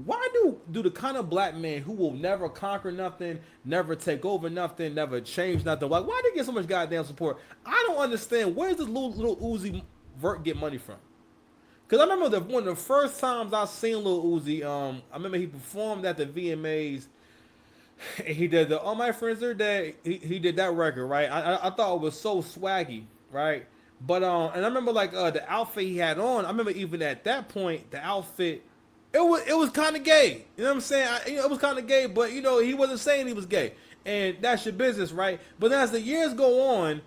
why do the kind of black man who will never conquer nothing, never take over nothing, never change nothing, like why they get so much goddamn support? I don't understand. Where does this little Uzi Vert get money from? Because I remember one of the first times I seen Lil Uzi, I remember he performed at the VMAs. And he did the All My Friends Are Dead. He did that record, right? I thought it was so swaggy, right? But and I remember like the outfit he had on. I remember even at that point the outfit, it was kind of gay. You know what I'm saying? It was kind of gay, but he wasn't saying he was gay, and that's your business, right? But then as the years go on,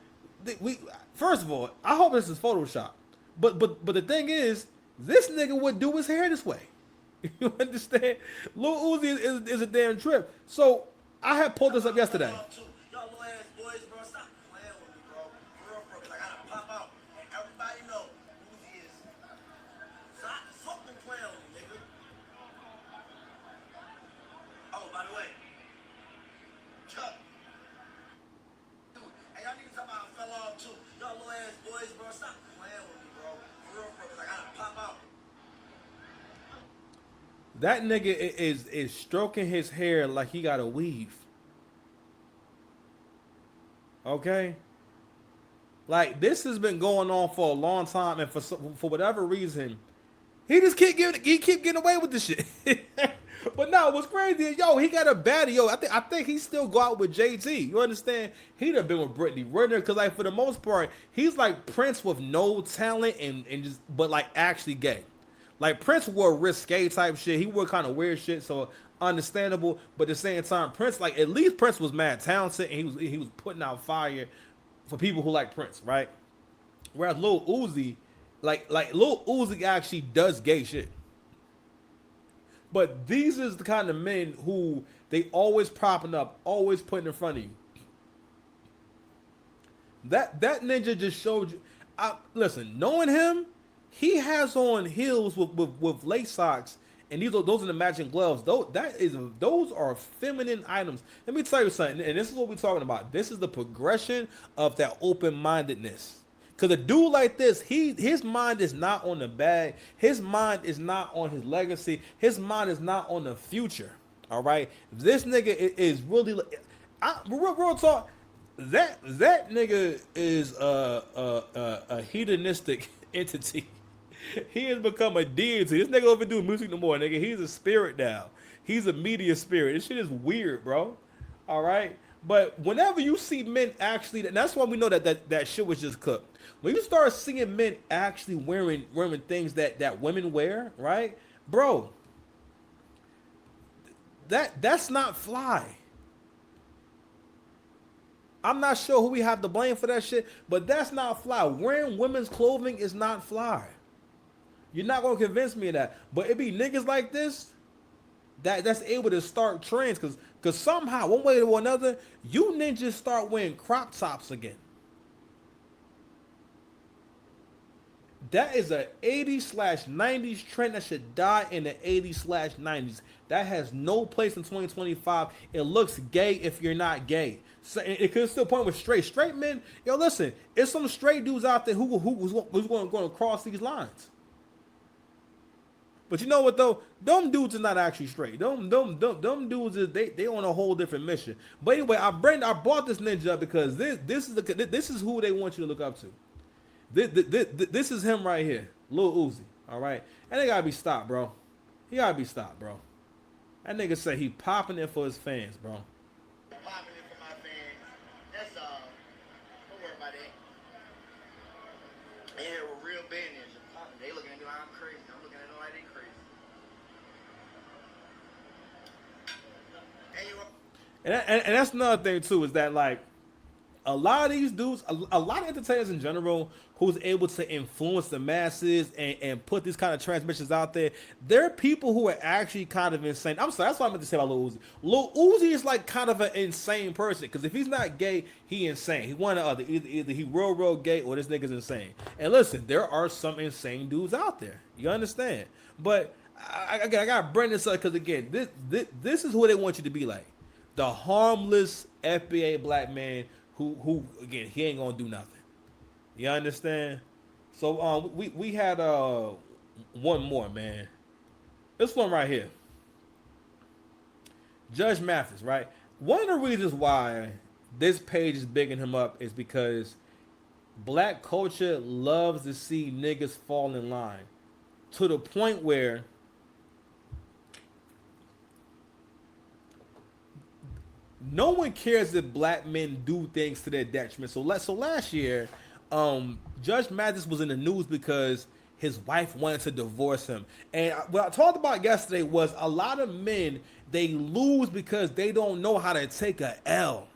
we first of all, I hope this is Photoshop. But the thing is, this nigga would do his hair this way. You understand? Lil Uzi is a damn trip. So I had pulled this up yesterday. Y'all little ass boys, bro, stop playing with me, bro. For real, bro, 'cause I gotta pop out. And everybody know who he is. Stop fucking playing with me, nigga. Oh, by the way, Chuck. Dude, hey, y'all niggas talking about I fell off too. Y'all little ass boys, bro, stop playing with me, bro. For real, bro, 'cause I gotta pop out. That nigga is stroking his hair like he got a weave. Okay? Like this has been going on for a long time, and for whatever reason, he keep getting away with this shit. But no, what's crazy is he got a baddie. I think he still go out with JT. You understand? He'd have been with Brittany Renner because like for the most part, he's like Prince with no talent and just but like actually gay. Like Prince wore risque type shit. He wore kind of weird shit, so understandable. But at the same time, Prince like at least Prince was mad talented and he was putting out fire for people who like Prince, right? Whereas Lil Uzi, like Lil Uzi actually does gay shit. But these is the kind of men who they always propping up, always putting in front of you. That ninja just showed you. Listen, knowing him, he has on heels with lace socks, and those are the matching gloves. Those are feminine items. Let me tell you something, and this is what we're talking about. This is the progression of that open mindedness. Cause a dude like this, his mind is not on the bag. His mind is not on his legacy. His mind is not on the future. All right, this nigga is really, real talk. That nigga is a hedonistic entity. He has become a deity. This nigga don't even do music no more, nigga. He's a spirit now. He's a media spirit. This shit is weird, bro. All right. But whenever you see men actually, and that's why we know that shit was just cooked. When you start seeing men actually wearing things that women wear, right, bro? That's not fly. I'm not sure who we have to blame for that shit, but that's not fly. Wearing women's clothing is not fly. You're not gonna convince me of that. But it be niggas like this that's able to start trends because somehow, one way or another, you ninjas start wearing crop tops again. That is a 80s slash 90s trend that should die in the 80s slash 90s. That has no place in 2025. It looks gay if you're not gay. So it could still point with straight men. Yo, listen, it's some straight dudes out there who's going to cross these lines. But you know what though? Them dudes are not actually straight. Them dudes is they on a whole different mission. But anyway, I brought this ninja up because this is who they want you to look up to. This is him right here, Lil Uzi. All right, and they gotta be stopped, bro. He gotta be stopped, bro. That nigga say he popping it for his fans, bro. Popping it for my fans. That's all. Don't worry about that. They here with real business. They looking at me like I'm crazy. I'm looking at them like they crazy. Hey, you And that's another thing too is that like a lot of these dudes, a lot of entertainers in general, who's able to influence the masses and put these kind of transmissions out there, they're people who are actually kind of insane. I'm sorry, that's what I meant to say about Lil Uzi. Lil Uzi is like kind of an insane person because if he's not gay, he insane. He one or the other. Either he real gay or this nigga's insane. And listen, there are some insane dudes out there. You understand? But I got to bring this up because again, this is who they want you to be like. The harmless FBA black man who again, he ain't gonna do nothing. You understand? So we had one more, man. This one right here. Judge Mathis, right? One of the reasons why this page is bigging him up is because black culture loves to see niggas fall in line to the point where no one cares if black men do things to their detriment. So last year, Judge Mathis was in the news because his wife wanted to divorce him. And what I talked about yesterday was a lot of men, they lose because they don't know how to take a L.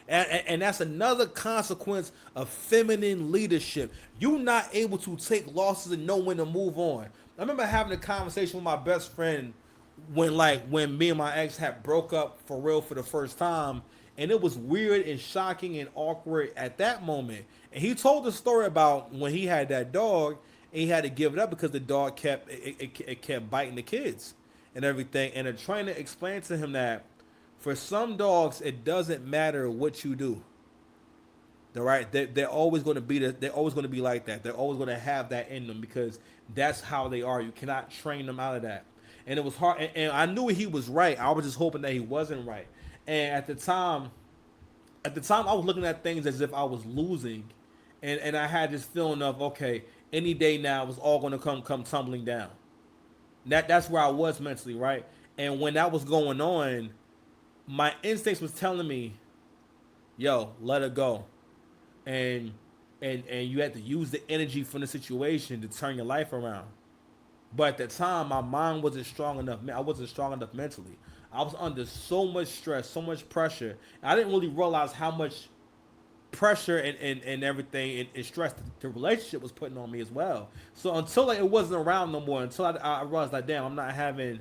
And that's another consequence of feminine leadership. You're not able to take losses and know when to move on. I remember having a conversation with my best friend when me and my ex had broke up for real for the first time, and it was weird and shocking and awkward at that moment. And he told the story about when he had that dog and he had to give it up because the dog it kept biting the kids and everything. And they're trying to explain to him that for some dogs it doesn't matter what you do. All right, they're always going to be they're always going to be like that. They're always going to have that in them because that's how they are. You cannot train them out of that. And it was hard. And I knew he was right. I was just hoping that he wasn't right. And at the time, I was looking at things as if I was losing, and I had this feeling of okay, any day now it's all going to come tumbling down. That's where I was mentally, right? And when that was going on, my instincts was telling me, "Yo, let it go." and and you had to use the energy from the situation to turn your life around. But at the time, my mind wasn't strong enough. I wasn't strong enough mentally. I was under so much stress, so much pressure. I didn't really realize how much pressure and everything and stress the relationship was putting on me as well. So until like, it wasn't around no more, until I realized like, damn, I'm not having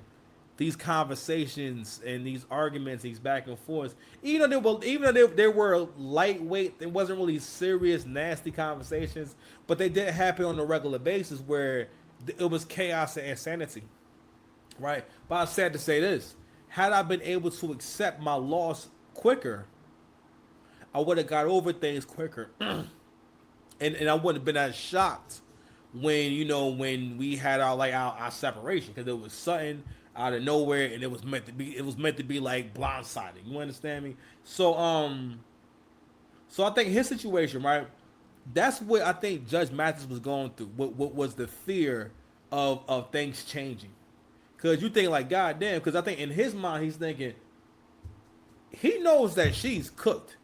these conversations and these arguments, these back and forths. Even though they were lightweight, it wasn't really serious, nasty conversations, but they did happen on a regular basis where it was chaos and insanity, right? But I'm sad to say this: had I been able to accept my loss quicker, I would have got over things quicker, and I wouldn't have been as shocked when we had our separation because it was sudden out of nowhere and it was meant to be like blindsiding. You understand me? So I think his situation, right? That's what I think Judge Mathis was going through. What was the fear of things changing? Because you think like, God damn. Because I think in his mind he's thinking he knows that she's cooked.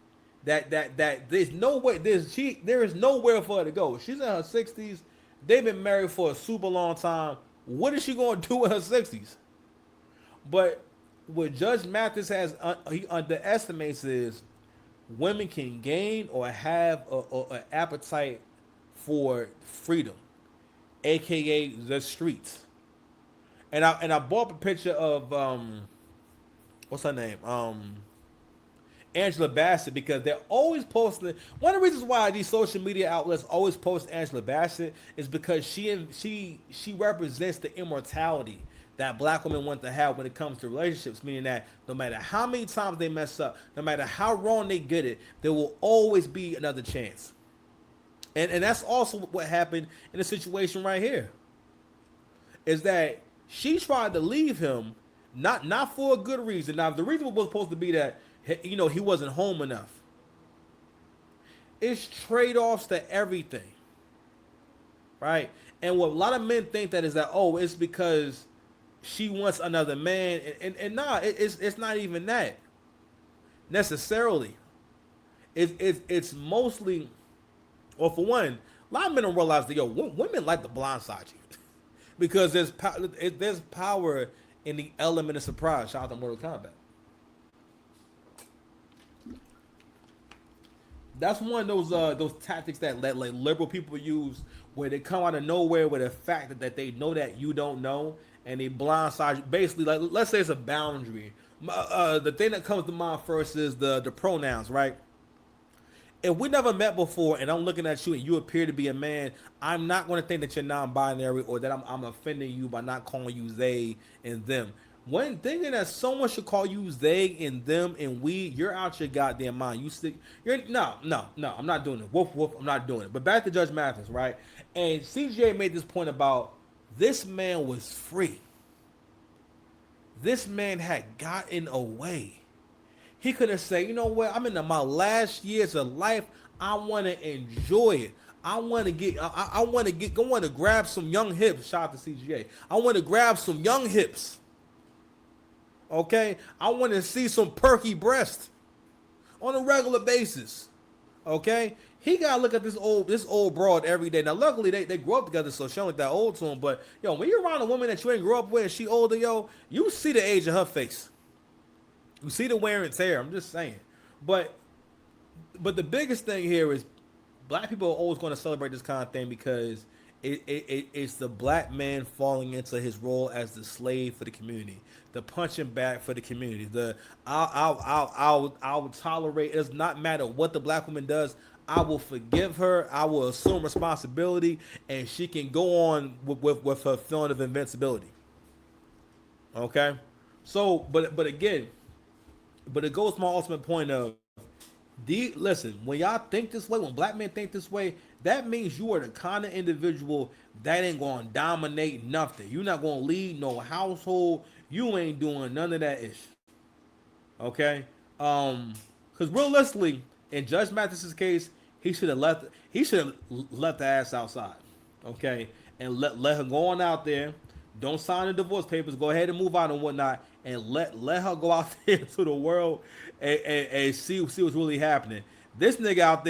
That there's no way there is nowhere for her to go. She's in her 60s. They've been married for a super long time. What is she going to do in her 60s? But what Judge Mathis he underestimates is women can gain or have an appetite for freedom, aka the streets. And I brought up a picture of what's her name? Angela Bassett because they're always posting. One of the reasons why these social media outlets always post Angela Bassett is because she represents the immortality that black women want to have when it comes to relationships, meaning that no matter how many times they mess up, no matter how wrong they get it, there will always be another chance. And that's also what happened in the situation right here. Is that she tried to leave him, not for a good reason. Now, the reason was supposed to be that he wasn't home enough. It's trade-offs to everything, right? And what a lot of men think that is that it's because she wants another man, and nah, it's not even that necessarily. It's mostly, or for one, a lot of men don't realize that women like to blindside you because there's power in the element of surprise. Shout out to Mortal Kombat. That's one of those tactics that like liberal people use, where they come out of nowhere with a fact that they know that you don't know, and they blindside you. Basically, like let's say it's a boundary. The thing that comes to mind first is the pronouns, right? If we never met before and I'm looking at you and you appear to be a man, I'm not going to think that you're non-binary or that I'm offending you by not calling you they and them. When thinking that someone should call you they and them and we, you're out your goddamn mind. No, I'm not doing it. Woof woof, I'm not doing it. But back to Judge Mathis, right? And CJ made this point about this man was free. This man had gotten away. He could have said, you know what, I'm in my last years of life. I want to enjoy it. I want to grab some young hips. Shout out to CGA. I want to grab some young hips. Okay, I want to see some perky breasts on a regular basis. Okay, he gotta look at this old broad every day. Now, luckily they grew up together, so she don't look that old to him. But yo, when you're around a woman that you ain't grew up with, and she older, yo, you see the age of her face. You see the wear and tear. I'm just saying. But the biggest thing here is black people are always going to celebrate this kind of thing because it's the black man falling into his role as the slave for the community, the punching bag for the community. The I'll tolerate. It does not matter what the black woman does. I will forgive her. I will assume responsibility, and she can go on with her feeling of invincibility. Okay, so but it goes to my ultimate point of listen, when y'all think this way, when black men think this way, that means you are the kind of individual that ain't gonna dominate nothing. You're not gonna lead no household. You ain't doing none of that ish. Okay? Because realistically, in Judge Mathis's case, he should have left the ass outside. Okay? And let her go on out there. Don't sign the divorce papers. Go ahead and move out and whatnot, and let her go out there to the world and see what's really happening. This nigga out there